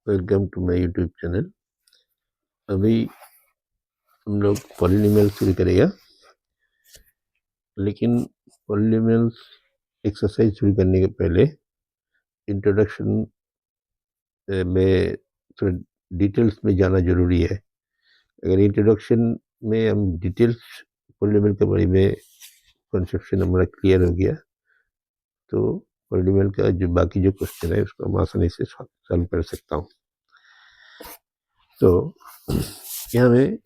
Welcome to my YouTube channel. अभी हम लोग पॉलिनोमियल शुरू करेगा, लेकिन पॉलिनोमियल्स एक्सरसाइज शुरू करने के पहले इंट्रोडक्शन में थोड़ा डिटेल्स में जाना जरूरी है। अगर इंट्रोडक्शन में हम डिटेल्स पॉलिनोमियल के बारे में कंसेप्शन हमारा क्लियर हो गया तो पॉलिनोमियल का जो बाकी जो क्वेश्चन है उसको हम आसानी से सॉल्व कर सकता हूँ। तो यहाँ में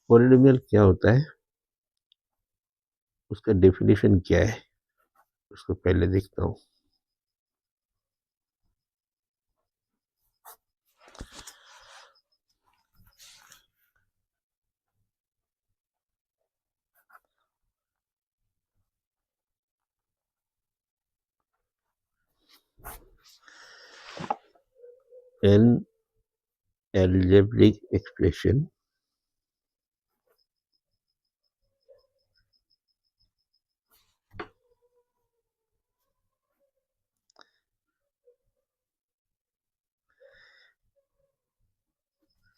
पॉलिनोमियल क्या होता है, उसका डेफिनेशन क्या है, उसको पहले देखता हूँ। An algebraic expression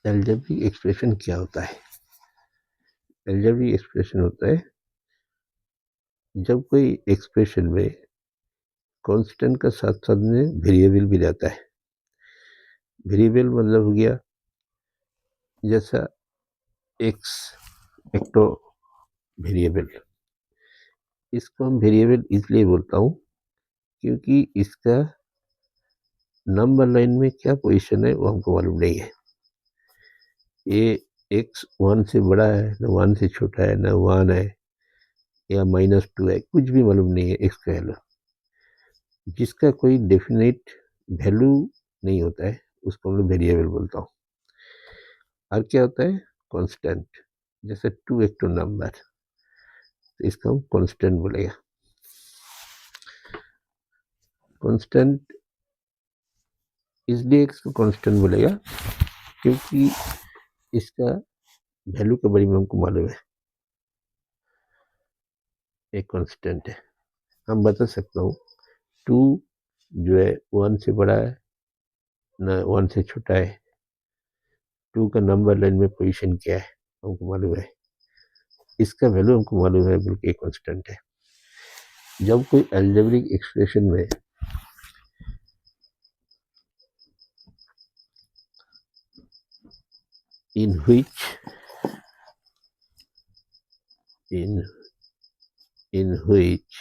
algebraic expression क्या होता है? एल्जेब्रिक एक्सप्रेशन होता है जब कोई एक्सप्रेशन में कांस्टेंट का साथ साथ में वेरिएबल भी रहता है। वेरिएबल मतलब हो गया जैसा एक्स, एक तो वेरिएबल। इसको हम वेरिएबल इसलिए बोलता हूँ क्योंकि इसका नंबर लाइन में क्या पोजीशन है वो हमको मालूम नहीं है। ये एक्स 1 से बड़ा है न 1 से छोटा है, न 1 है या -2 है, कुछ भी मालूम नहीं है एक्स का वैल्यू, जिसका कोई डेफिनेट वैल्यू नहीं होता है, उसको हम लोग वेरिएबल बोलता हूँ। और क्या होता है? कांस्टेंट। जैसे 2 एक तो नंबर, तो इसका हम कांस्टेंट बोलेगा। कांस्टेंट इसलिए इसको कांस्टेंट बोलेगा क्योंकि इसका वैल्यू के बारे में हमको मालूम है, एक कांस्टेंट है। हम बता सकता हूँ 2 जो है 1 से बड़ा है न 1 से छोटा है। 2 का नंबर लाइन में पोजीशन क्या है हमको मालूम है, इसका वैल्यू हमको मालूम है, बल्कि एक कांस्टेंट है। जब कोई अलजेब्रिक एक्सप्रेशन में in which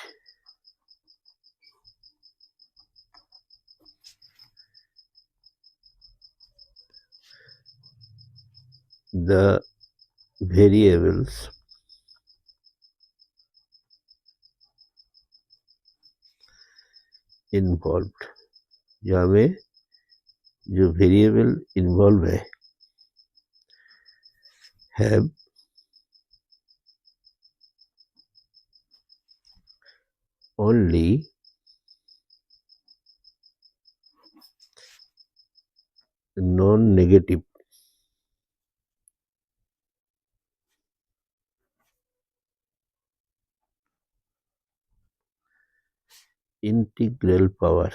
the variables involved, जहाँ में जो वेरिएबल इन्वॉल्व है have only non-negative integral power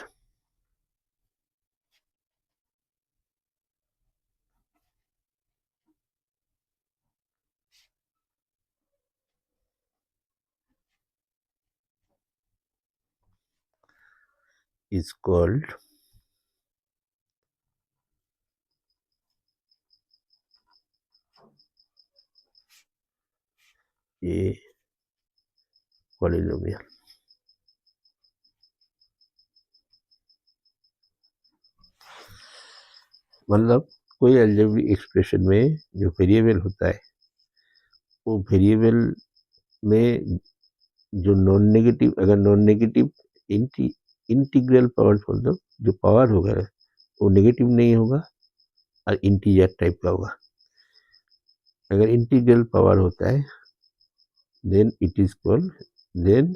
is called a polynomial। मतलब कोई अलजेब्रिक एक्सप्रेशन में जो वेरिएबल होता है, वो वेरिएबल में जो नॉन नेगेटिव, अगर नॉन नेगेटिव इंटीग्रल पावर बोल दो, जो पावर होगा वो नेगेटिव नहीं होगा और इंटीजर टाइप का होगा। अगर इंटीग्रल पावर होता है then it is called, then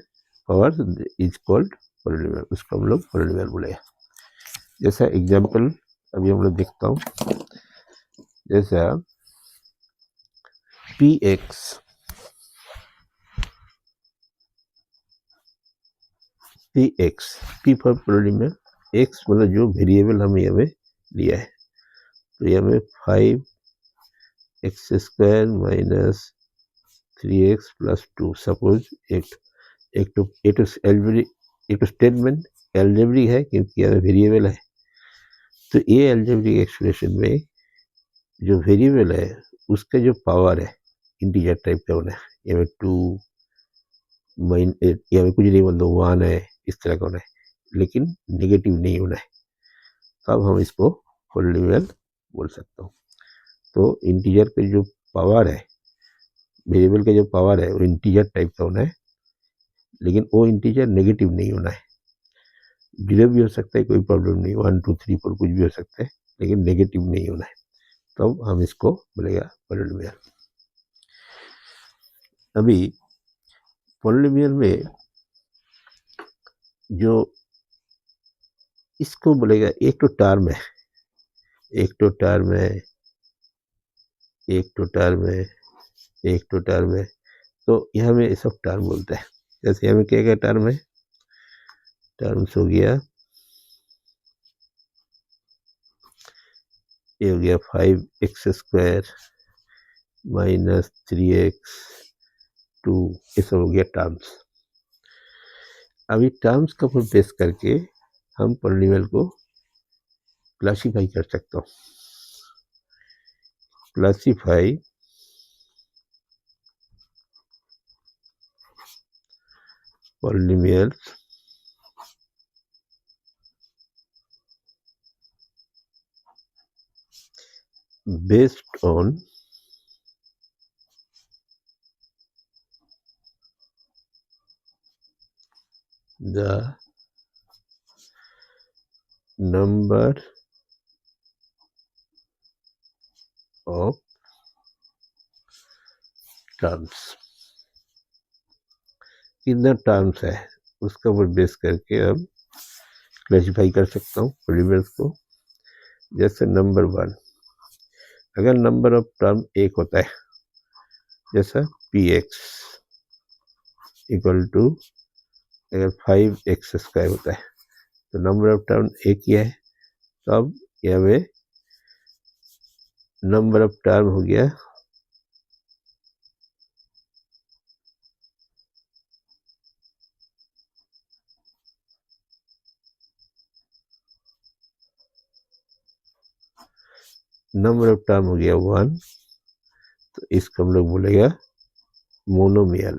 power is called polynomial, उसको हम लोग पॉलिनोमियल बोलेगा। जैसा एग्जांपल अभी हम लोग देखता हूँ, जैसा P x, P for polynomial, x मतलब जो वेरिएबल हमें हमें लिया है, तो ये हमें 5x² minus 3x plus 2, suppose एक तो एल्जेब्रिक, एक तो स्टेटमेंट एल्जेब्रिक है क्योंकि यह वेरिएबल है, तो ये एल्जेब्रिक एक्सप्रेशन में जो वेरिएबल है उसका जो पावर है इंटीजर टाइप का होना है, ये में 2 या में कुछ नहीं, मतलब 1 है, इस तरह का होना है, लेकिन नेगेटिव नहीं होना है, तब हम इसको पॉलिनोमियल बोल सकता हूँ। तो इंटीजर का जो पावर है, वेरिएबल का जो पावर है वो इंटीजर टाइप का होना है, लेकिन वो इंटीजर नेगेटिव नहीं होना है। 0 भी हो सकता है, कोई प्रॉब्लम नहीं, 1 2 3 4 कुछ भी हो सकता है, लेकिन नेगेटिव नहीं होना है, तब हम इसको बोलेगा पॉलिनोमियल। अभी पॉलिनोमियल में जो इसको बोलेगा, एक तो टर्म है, एक तो टर्म है, एक तो टर्म है, एक तो टर्म है, तो यहाँ में सब टर्म बोलता है। जैसे यहाँ में क्या क्या टर्म है, टर्म्स हो गया, ये हो गया 5x² माइनस 3x 2, ये सब हो गया टर्म्स। अभी टर्म्स का ऊपर बेस करके हम पॉलिनोमियल को क्लासीफाई कर सकता हूँ। Classify polynomials based on the number of terms. कितना टर्म्स है उसका ऊपर बेस करके हम क्लासीफाई कर सकता हूँ पॉलिनोमियल्स को। जैसे नंबर 1, अगर नंबर ऑफ टर्म एक होता है, जैसा px इक्वल टू, अगर 5x² होता है, तो नंबर ऑफ टर्म एक ही है, तो अब यह में नंबर ऑफ टर्म हो गया नंबर ऑफ टर्म हो गया 1, तो इसको हम लोग बोलेगा मोनोमियल।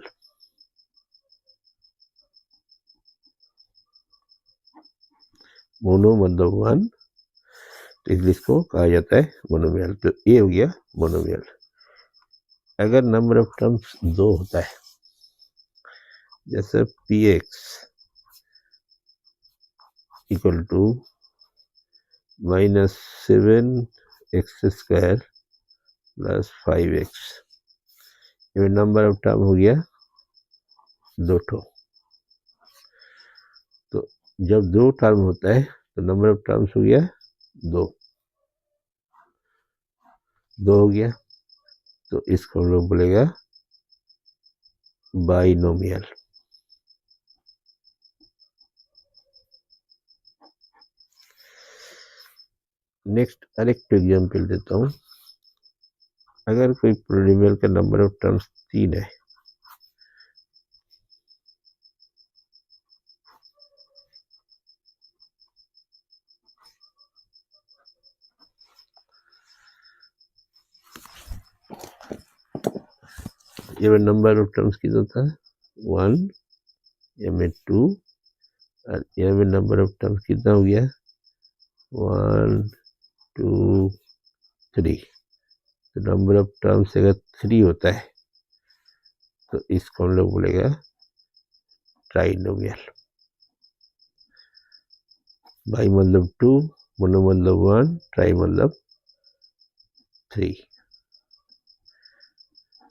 मोनो मतलब 1, तो इसलिए इसको कहा जाता है मोनोमियल। तो ये हो गया मोनोमियल। अगर नंबर ऑफ टर्म्स 2 होता है, जैसे px equal to minus 7x² plus 5x, ये नंबर ऑफ टर्म हो गया 2 ठो। तो जब 2 टर्म होता है तो नंबर ऑफ टर्म्स हो गया 2 हो गया, तो इसको हम लोग बोलेगा बाइनोमियल। नेक्स्ट अरेक्ट एग्जाम्पल देता हूँ। अगर कोई पॉलिनोमियल का नंबर ऑफ टर्म्स 3 है, ये नंबर ऑफ टर्म्स कितना था 1, ये में 2, और यहाँ में नंबर ऑफ टर्म्स कितना हो गया 1 2 3। तो नंबर ऑफ टर्म्स अगर 3 होता है तो इसको हम लोग बोलेगा ट्राइनोमियल। बाई मतलब 2, मोनो मतलब 1, ट्राई मतलब 3।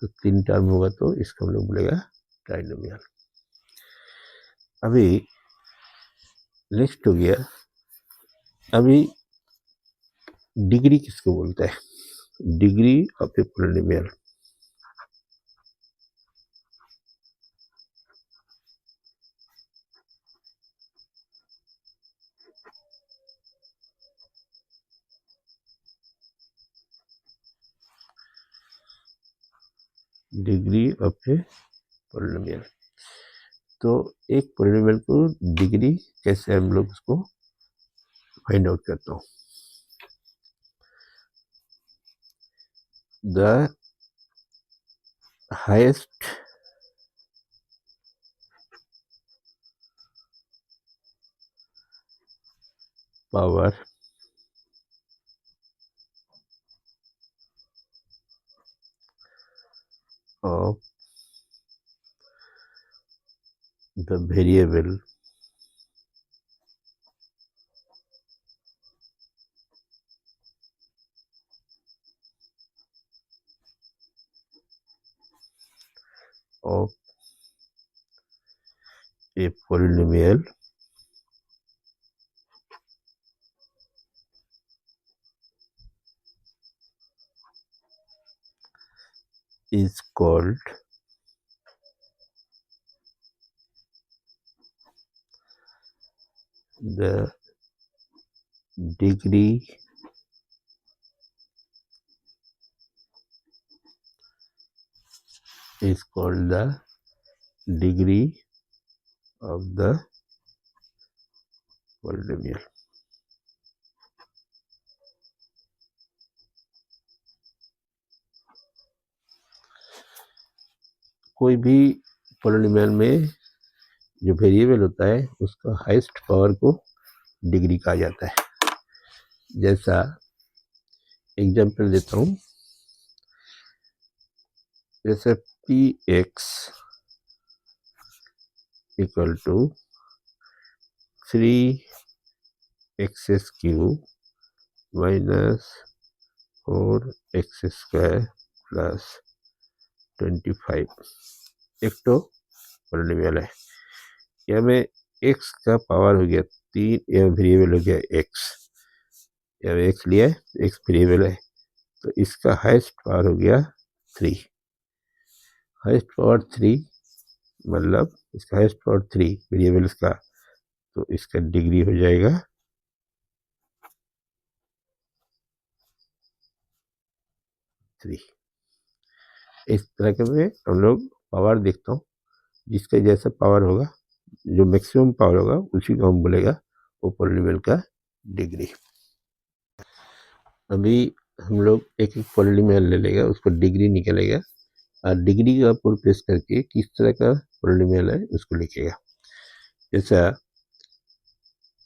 तो 3 टर्म होगा तो इसको हम लोग बोलेगा ट्राइनोमियल। अभी नेक्स्ट हो गया, अभी डिग्री किसको बोलते हैं, degree of a polynomial. Degree of a polynomial. तो एक पॉलिनोमियल को डिग्री कैसे हम लोग उसको फाइंड आउट करता हूँ। The highest power of the variable of a polynomial is called the degree of the polynomial। कोई भी पॉलिनोमियल में जो वेरिएबल होता है उसका हाईएस्ट पावर को डिग्री कहा जाता है। जैसा एग्जांपल देता हूँ, जैसे P X equal to 3x³ minus 4x² plus 25 एक तो पॉलिनोमियल है। या में x का पावर हो गया 3, या वेरिएबल हो गया x, या x लिया है, x वेरिएबल है, तो इसका हाईएस्ट पावर हो गया 3। हाईएस्ट पावर 3 मतलब इसका हाईएस्ट पावर 3 वेरिएबल इसका, तो इसका डिग्री हो जाएगा 3। इस तरह के में हम लोग पावर देखता हूँ, जिसका जैसा पावर होगा, जो मैक्सिमम पावर होगा उसी को हम बोलेगा वो पॉलिनोमियल का डिग्री। अभी हम लोग एक एक पॉलिनोमियल ले लेगा, उसको डिग्री निकलेगा और डिग्री का ऊपर प्रेस करके किस तरह का पॉलिनोमियल है उसको लिखेगा। जैसा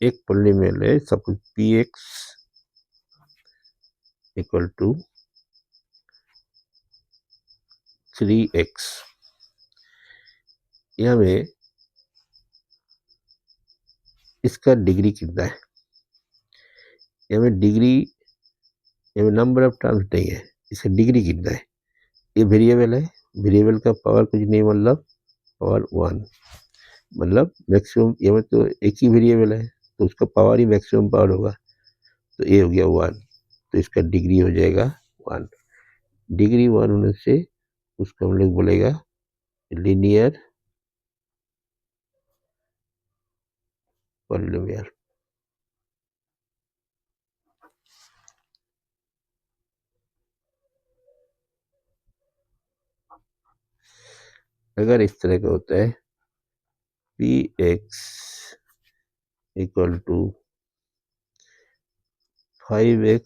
एक पॉलिनोमियल है, suppose P X equal to 3x। यहाँ में इसका डिग्री कितना है, यहाँ में डिग्री, यहाँ में नंबर ऑफ टर्म्स नहीं है, इसका डिग्री कितना है। ये वेरिएबल है, वेरिएबल का पावर कुछ नहीं, मतलब पावर 1, मतलब मैक्सिमम, यहाँ तो एक ही वेरिएबल है तो उसका पावर ही मैक्सिमम पावर होगा, तो ये हो गया 1, तो इसका डिग्री हो जाएगा 1। डिग्री 1 होने से उसको हम लोग बोलेगा लीनियर पॉलिनोमियल। अगर इस तरह का होता है P X equal to 5x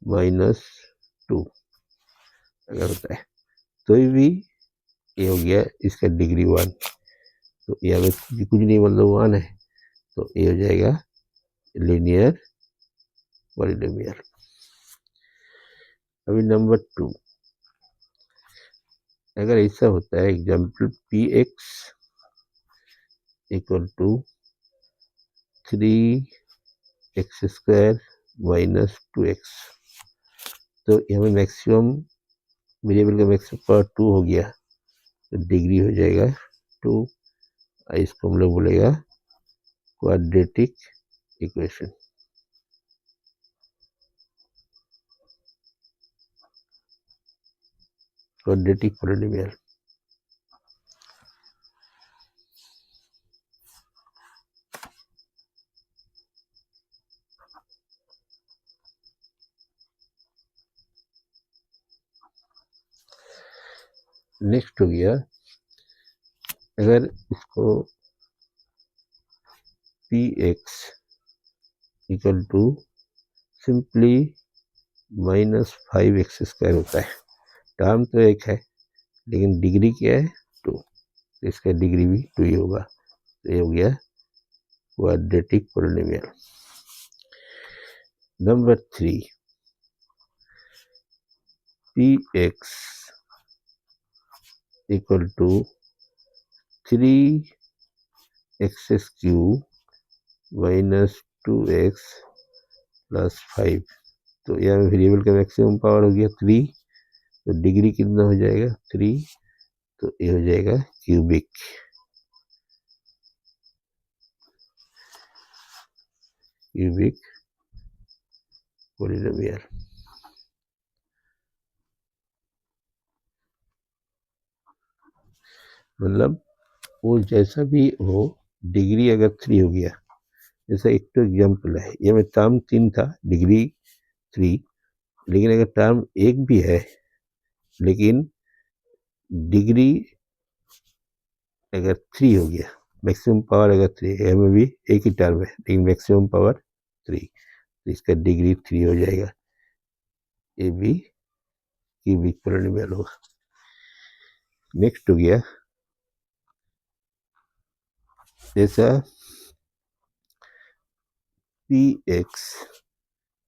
minus 2 अगर होता है, तो भी ये हो गया इसका डिग्री 1, तो यहाँ में कुछ नहीं, मतलब 1 है, तो ये हो जाएगा लीनियर पॉलिनोमियल। अभी नंबर 2, अगर ऐसा होता है example P X equal to 3x² minus 2x, तो यहाँ मैक्सिमम वेरिएबल का मैक्सिमम पावर 2 हो गया, तो डिग्री हो जाएगा 2। इसको हम लोग बोलेगा quadratic equation, quadratic polynomial. Next हो गया, अगर इसको P X equal to simply -5x² होता है। टर्म तो एक है लेकिन डिग्री क्या है 2, तो इसका डिग्री भी 2 ही होगा। तो ये हो गया quadratic polynomial. Number 3, P X equal to 3x³ minus 2x plus 5। तो यहाँ वेरिएबल का मैक्सिमम पावर हो गया 3, तो डिग्री कितना हो जाएगा 3, तो ये हो जाएगा क्यूबिक पोलिनोमियल। मतलब वो जैसा भी हो, डिग्री अगर 3 हो गया, जैसा एक तो एग्जाम्पल है, ये में टर्म 3 था, डिग्री 3, लेकिन अगर टर्म एक भी है लेकिन डिग्री अगर 3 हो गया, मैक्सिमम पावर अगर 3 है, में भी एक ही टर्म है लेकिन मैक्सिमम पावर 3, तो इसका डिग्री 3 हो जाएगा। ये भी क्यूबिक पोलिनोमियल होगा। नेक्स्ट हो गया, जैसा P X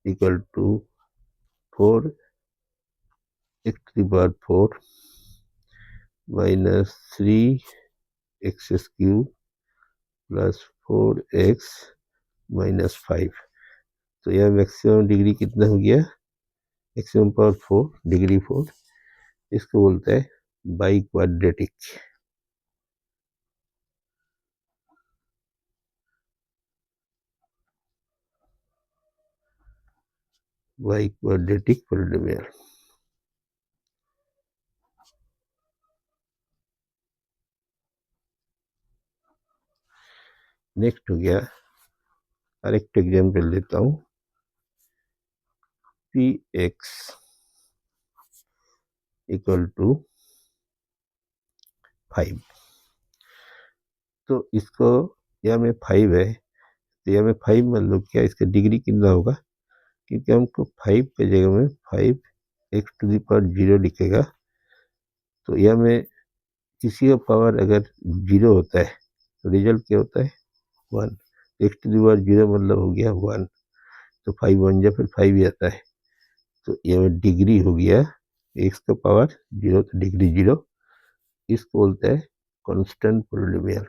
equal to 4x⁴ minus 3x³ plus 4x minus 5। तो यह मैक्सिमम डिग्री कितना हो गया, मैक्सिमम पावर 4, डिग्री 4, इसको बोलता है by quadratic. By quadratic polynomial. Next हो गया, करेक्ट एग्जाम्पल लेता हूँ, पी एक्स इक्वल टू 5। तो इसको या में 5 है, तो या में 5 मान लो, क्या इसका डिग्री कितना होगा, क्योंकि हमको 5 की जगह में 5x⁴ लिखेगा। तो या में किसी का पावर अगर 0 होता है तो रिजल्ट क्या होता है 1, x⁴ मतलब हो गया 1, तो 5 1 जा फिर 5 ही आता है। तो यह डिग्री हो गया x का पावर 0, तो डिग्री 0, इसको बोलते हैं कांस्टेंट पोलिनोमियल।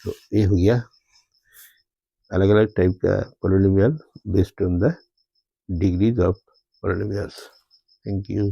तो ये हो गया अलग अलग टाइप का polynomial based on the degrees of polynomials. Thank you.